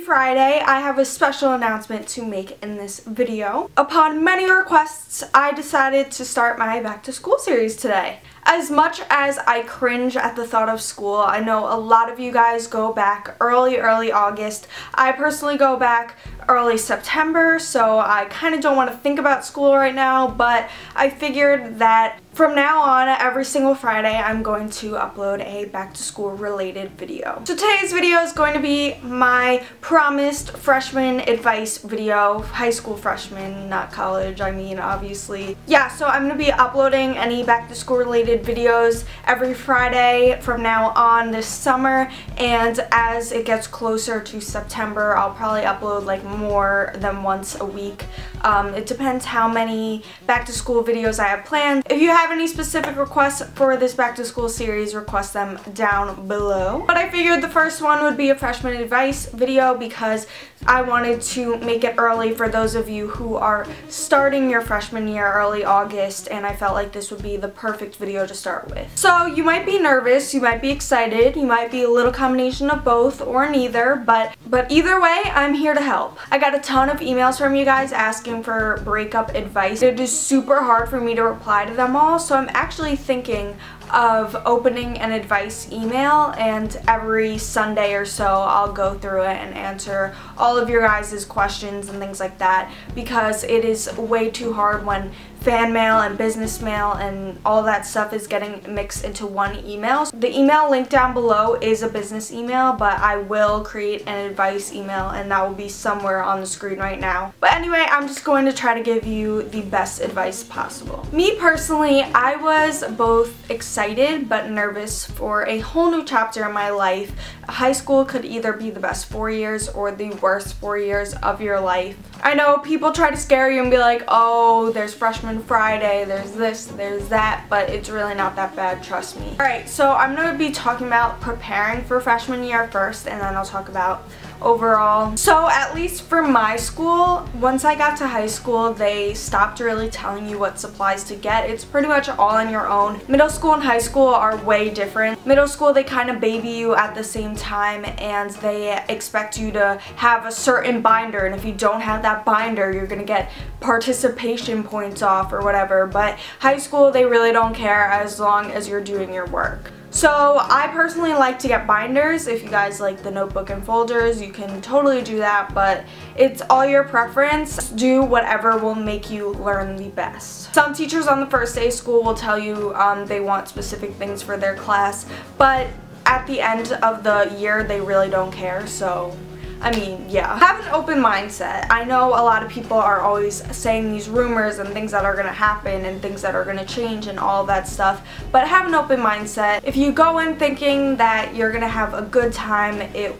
Friday, I have a special announcement to make in this video. Upon many requests, I decided to start my back to school series today. As much as I cringe at the thought of school, I know a lot of you guys go back early August. I personally go back early September, so I kind of don't want to think about school right now, but I figured that from now on, every single Friday, I'm going to upload a back to school related video. So today's video is going to be my promised freshman advice video. High school freshman, not college, I mean, obviously. Yeah, so I'm going to be uploading any back to school related videos every Friday from now on this summer, and as it gets closer to September, I'll probably upload like more than once a week. It depends how many back to school videos I have planned. If you have any specific requests for this back to school series, request them down below. But I figured the first one would be a freshman advice video because I wanted to make it early for those of you who are starting your freshman year early August, and I felt like this would be the perfect video to start with. So you might be nervous, you might be excited, you might be a little combination of both or neither, but either way, I'm here to help. I got a ton of emails from you guys asking for breakup advice. It is super hard for me to reply to them all, so I'm actually thinking of opening an advice email, and every Sunday or so I'll go through it and answer all of your guys' questions and things like that, because it is way too hard when fan mail and business mail and all that stuff is getting mixed into one email. The email link down below is a business email, but I will create an advice email and that will be somewhere on the screen right now. But anyway, I'm just going to try to give you the best advice possible. Me personally, I was both excited but nervous for a whole new chapter in my life. High school could either be the best 4 years or the worst 4 years of your life. I know people try to scare you and be like, oh, there's freshman Friday, there's this, there's that, but it's really not that bad, trust me. Alright, so I'm going to be talking about preparing for freshman year first, and then I'll talk about overall. So at least for my school, once I got to high school, they stopped really telling you what supplies to get. It's pretty much all on your own. Middle school and high school are way different. Middle school, they kind of baby you at the same time, and they expect you to have a certain binder, and if you don't have that binder, you're gonna get participation points off or whatever. But high school, they really don't care as long as you're doing your work. So I personally like to get binders. If you guys like the notebook and folders, you can totally do that, but it's all your preference. Do whatever will make you learn the best. Some teachers on the first day of school will tell you they want specific things for their class, but at the end of the year, they really don't care, so I mean, yeah. Have an open mindset. I know a lot of people are always saying these rumors and things that are going to happen and things that are going to change and all that stuff, but have an open mindset. If you go in thinking that you're going to have a good time, it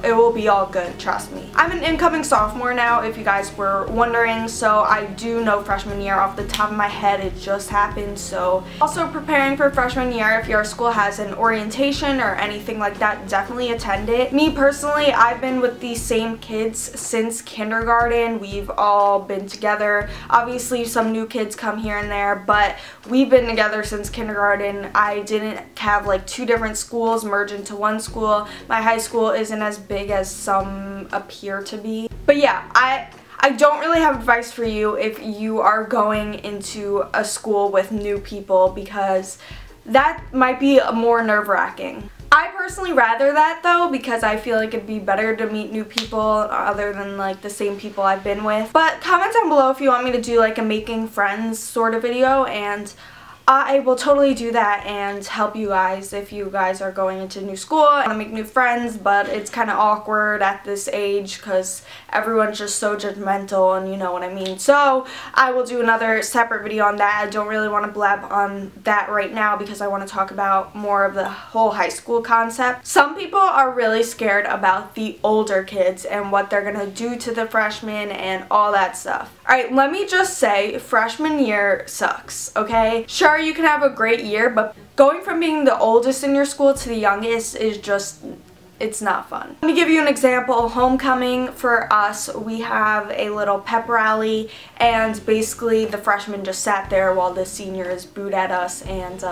will be all good, trust me. I'm an incoming sophomore now, if you guys were wondering, so I do know freshman year off the top of my head. It just happened. So also preparing for freshman year, if your school has an orientation or anything like that, definitely attend it. Me personally, I've been with these same kids since kindergarten. We've all been together. Obviously some new kids come here and there, but we've been together since kindergarten. I didn't have like two different schools merge into one school. My high school isn't as big as some appear to be. But yeah, I don't really have advice for you if you are going into a school with new people, because that might be more nerve-wracking. I personally rather that though, because I feel like it'd be better to meet new people other than like the same people I've been with. But comment down below if you want me to do like a making friends sort of video, and I will totally do that and help you guys if you guys are going into new school and want to make new friends, but it's kind of awkward at this age because everyone's just so judgmental, and you know what I mean. So I will do another separate video on that. I don't really want to blab on that right now because I want to talk about more of the whole high school concept. Some people are really scared about the older kids and what they're going to do to the freshmen and all that stuff. Alright, let me just say, freshman year sucks, okay? Sure, you can have a great year, but going from being the oldest in your school to the youngest is just, it's not fun. Let me give you an example. Homecoming for us, we have a little pep rally, and basically the freshmen just sat there while the seniors booed at us, and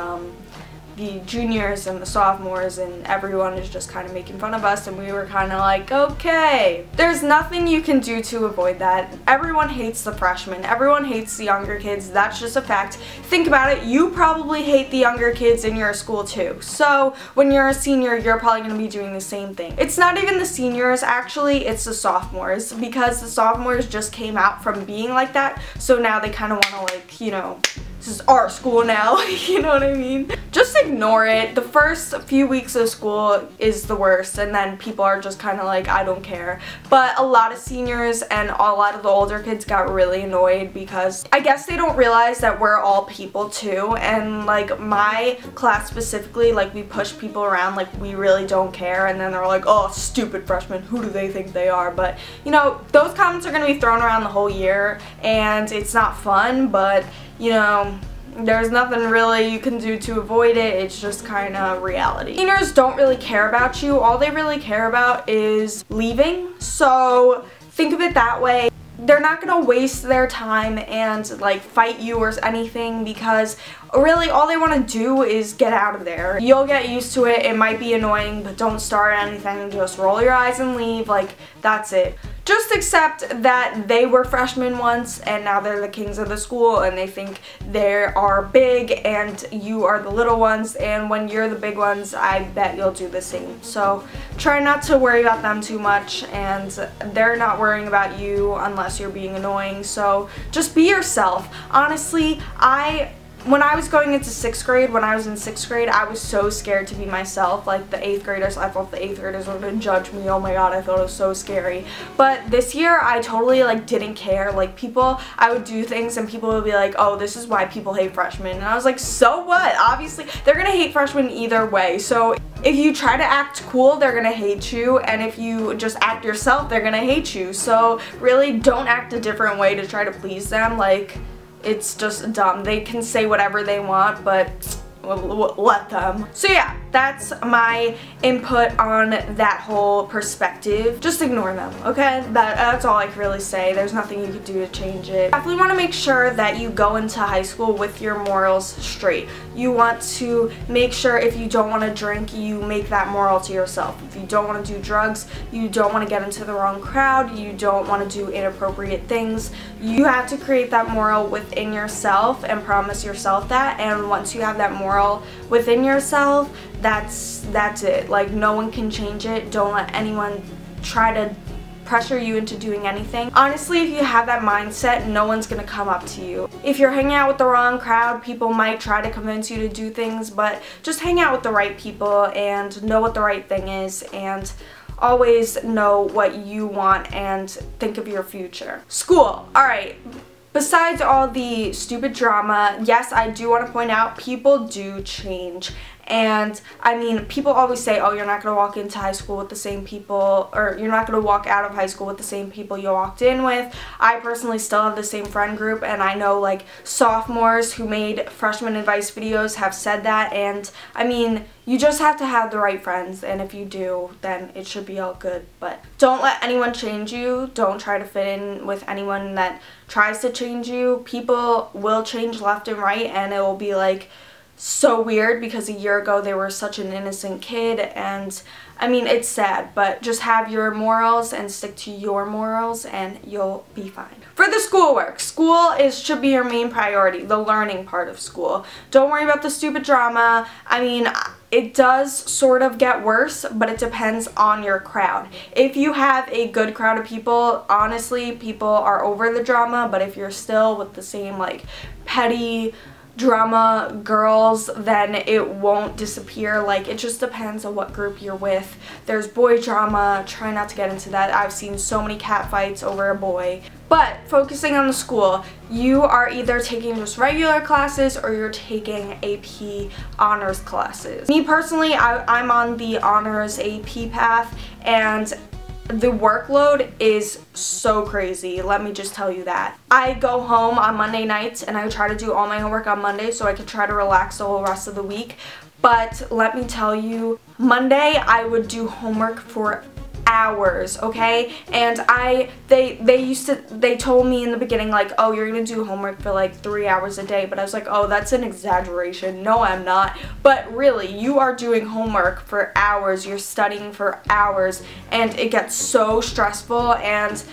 the juniors and the sophomores, and everyone is just kind of making fun of us, and we were kind of like, okay. There's nothing you can do to avoid that. Everyone hates the freshmen. Everyone hates the younger kids. That's just a fact. Think about it. You probably hate the younger kids in your school too. So when you're a senior, you're probably going to be doing the same thing. It's not even the seniors, actually. It's the sophomores, because the sophomores just came out from being like that. So now they kind of want to, like, you know, this is our school now, you know what I mean? Just ignore it. The first few weeks of school is the worst, and then people are just kind of like, I don't care. But a lot of seniors and a lot of the older kids got really annoyed because I guess they don't realize that we're all people too, and like my class specifically, like we push people around like we really don't care, and then they're like, oh, stupid freshmen, who do they think they are? But you know, those comments are going to be thrown around the whole year, and it's not fun, but you know, there's nothing really you can do to avoid it. It's just kind of reality. Seniors don't really care about you. All they really care about is leaving. So think of it that way. They're not going to waste their time and like fight you or anything, because really all they want to do is get out of there. You'll get used to it. It might be annoying, but don't start anything. Just roll your eyes and leave. Like, that's it. Just accept that they were freshmen once and now they're the kings of the school, and they think they are big and you are the little ones, and when you're the big ones, I bet you'll do the same. So try not to worry about them too much, and they're not worrying about you unless you're being annoying. So just be yourself. Honestly, when I was going into 6th grade, when I was in 6th grade, I was so scared to be myself. Like the 8th graders, I thought the 8th graders were going to judge me. Oh my god, I thought it was so scary. But this year, I totally like didn't care. Like people, I would do things and people would be like, oh, this is why people hate freshmen. And I was like, so what? Obviously, they're going to hate freshmen either way. So if you try to act cool, they're going to hate you. And if you just act yourself, they're going to hate you. So really don't act a different way to try to please them. Like, it's just dumb. They can say whatever they want, but let them. So yeah, that's my input on that whole perspective. Just ignore them, okay? That's all I can really say. There's nothing you can do to change it. Definitely want to make sure that you go into high school with your morals straight. You want to make sure if you don't want to drink, you make that moral to yourself. If you don't want to do drugs, you don't want to get into the wrong crowd, you don't want to do inappropriate things, you have to create that moral within yourself and promise yourself that. And once you have that moral within yourself, that's it. Like, no one can change it. Don't let anyone try to pressure you into doing anything. Honestly, if you have that mindset, no one's gonna come up to you. If you're hanging out with the wrong crowd, people might try to convince you to do things, but just hang out with the right people and know what the right thing is, and always know what you want and think of your future. School. Alright. Besides all the stupid drama, yes, I do want to point out people do change. And I mean, people always say, oh, you're not going to walk into high school with the same people, or you're not going to walk out of high school with the same people you walked in with. I personally still have the same friend group, and I know like sophomores who made freshman advice videos have said that. And I mean, you just have to have the right friends, and if you do, then it should be all good. But don't let anyone change you. Don't try to fit in with anyone that tries to change you. People will change left and right, and it will be like so weird because a year ago they were such an innocent kid. And I mean, it's sad, but just have your morals and stick to your morals and you'll be fine. For the schoolwork, school should be your main priority, the learning part of school. Don't worry about the stupid drama. I mean, it does sort of get worse, but it depends on your crowd. If you have a good crowd of people, honestly, people are over the drama, but if you're still with the same like petty drama girls, then it won't disappear. Like, it just depends on what group you're with. There's boy drama, try not to get into that. I've seen so many cat fights over a boy. But focusing on the school, you are either taking just regular classes or you're taking AP honors classes. Me personally, I'm on the honors AP path, and the workload is so crazy, let me just tell you that. I go home on Monday nights and I try to do all my homework on Monday so I can try to relax the whole rest of the week. But let me tell you, Monday I would do homework for hours, okay? And they told me in the beginning, like, oh, you're gonna do homework for like 3 hours a day, but I was like, oh, that's an exaggeration. No, I'm not. But really, you are doing homework for hours, you're studying for hours, and it gets so stressful, and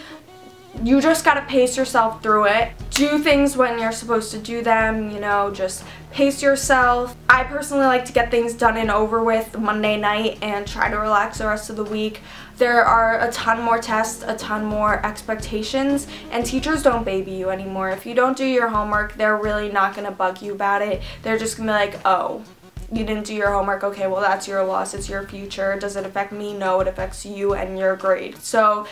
you just gotta pace yourself through it. Do things when you're supposed to do them, you know, just pace yourself. I personally like to get things done and over with Monday night and try to relax the rest of the week. There are a ton more tests, a ton more expectations, and teachers don't baby you anymore. If you don't do your homework, they're really not gonna bug you about it. They're just gonna be like, oh, you didn't do your homework, okay, well, that's your loss, it's your future. Does it affect me? No, it affects you and your grade. So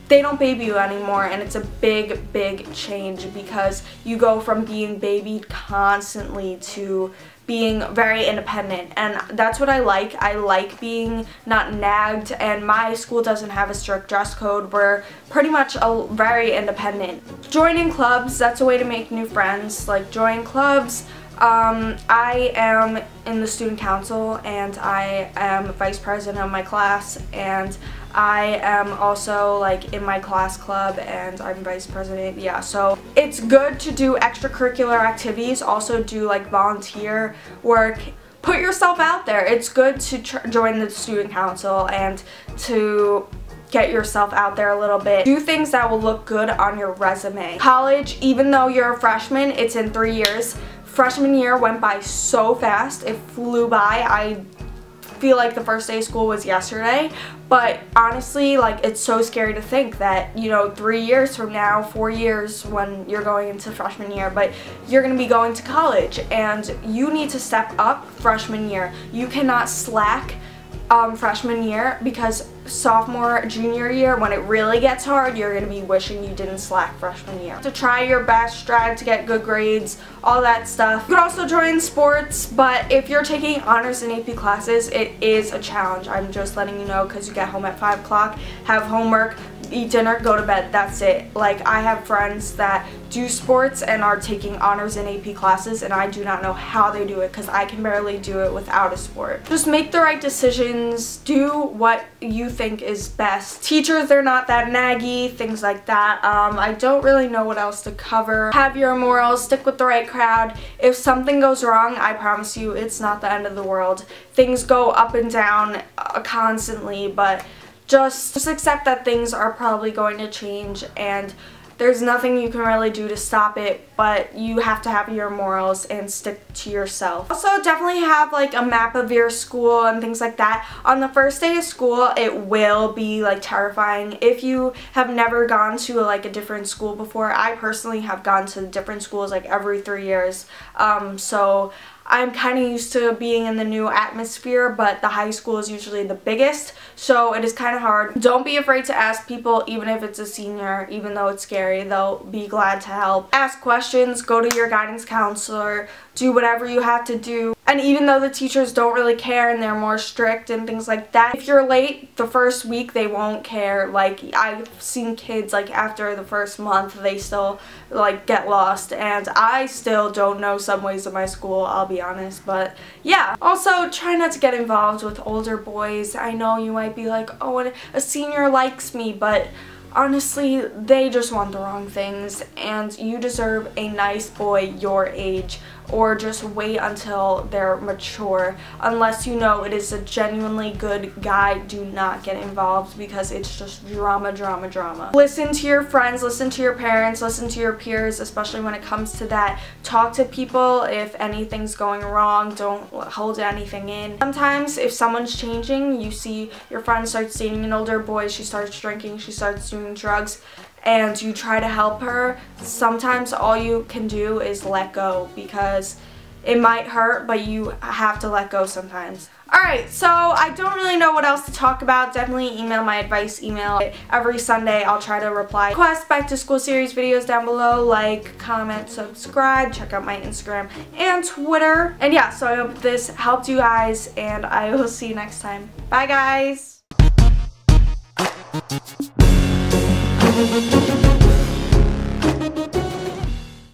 they don't baby you anymore, and it's a big, big change because you go from being babied constantly to being very independent, and that's what I like. I like being not nagged, and my school doesn't have a strict dress code. We're pretty much very independent. Joining clubs, that's a way to make new friends. Like, join clubs. I am in the student council, and I am vice president of my class, and I am also like in my class club, and I'm vice president. Yeah, so it's good to do extracurricular activities, also do like volunteer work. Put yourself out there. It's good to join the student council and to get yourself out there a little bit. Do things that will look good on your resume. College, even though you're a freshman, it's in 3 years. Freshman year went by so fast. It flew by. I feel like the first day of school was yesterday, but honestly, like, it's so scary to think that, you know, 3 years from now, 4 years when you're going into freshman year, but you're going to be going to college, and you need to step up freshman year. You cannot slack freshman year, because sophomore, junior year, when it really gets hard, you're going to be wishing you didn't slack freshman year. To try your best, strive to get good grades, all that stuff. You could also join sports, but if you're taking honors and AP classes, it is a challenge. I'm just letting you know, because you get home at 5 o'clock, have homework, eat dinner, go to bed, that's it. Like, I have friends that do sports and are taking honors and AP classes, and I do not know how they do it, because I can barely do it without a sport. Just make the right decisions, do what you think is best. Teachers, they're not that naggy, things like that. I don't really know what else to cover. Have your morals, stick with the right crowd. If something goes wrong, I promise you it's not the end of the world. Things go up and down constantly, but just accept that things are probably going to change, and there's nothing you can really do to stop it, but you have to have your morals and stick to yourself. Also, definitely have like a map of your school and things like that. On the first day of school, it will be like terrifying. If you have never gone to like a different school before, I personally have gone to different schools like every 3 years, so I'm kind of used to being in the new atmosphere, but the high school is usually the biggest, so it is kind of hard. Don't be afraid to ask people, even if it's a senior, even though it's scary, they'll be glad to help. Ask questions, go to your guidance counselor, do whatever you have to do. And even though the teachers don't really care and they're more strict and things like that, if you're late the first week, they won't care. Like, I've seen kids, like, after the first month, they still, like, get lost, and I still don't know some ways of my school, I'll be honest, but yeah. Also, try not to get involved with older boys. I know you might be like, oh, a senior likes me, but honestly, they just want the wrong things, and you deserve a nice boy your age, or just wait until they're mature. Unless you know it is a genuinely good guy, do not get involved, because it's just drama, drama, drama. Listen to your friends, listen to your parents, listen to your peers, especially when it comes to that. Talk to people if anything's going wrong. Don't hold anything in. Sometimes if someone's changing, you see your friend starts dating an older boy, she starts drinking, she starts doing drugs, and you try to help her, sometimes all you can do is let go, because it might hurt, but you have to let go sometimes. Alright, so I don't really know what else to talk about. Definitely email my advice email. Every Sunday I'll try to reply. Request back to school series videos down below. Like, comment, subscribe. Check out my Instagram and Twitter. And yeah, so I hope this helped you guys, and I will see you next time. Bye, guys!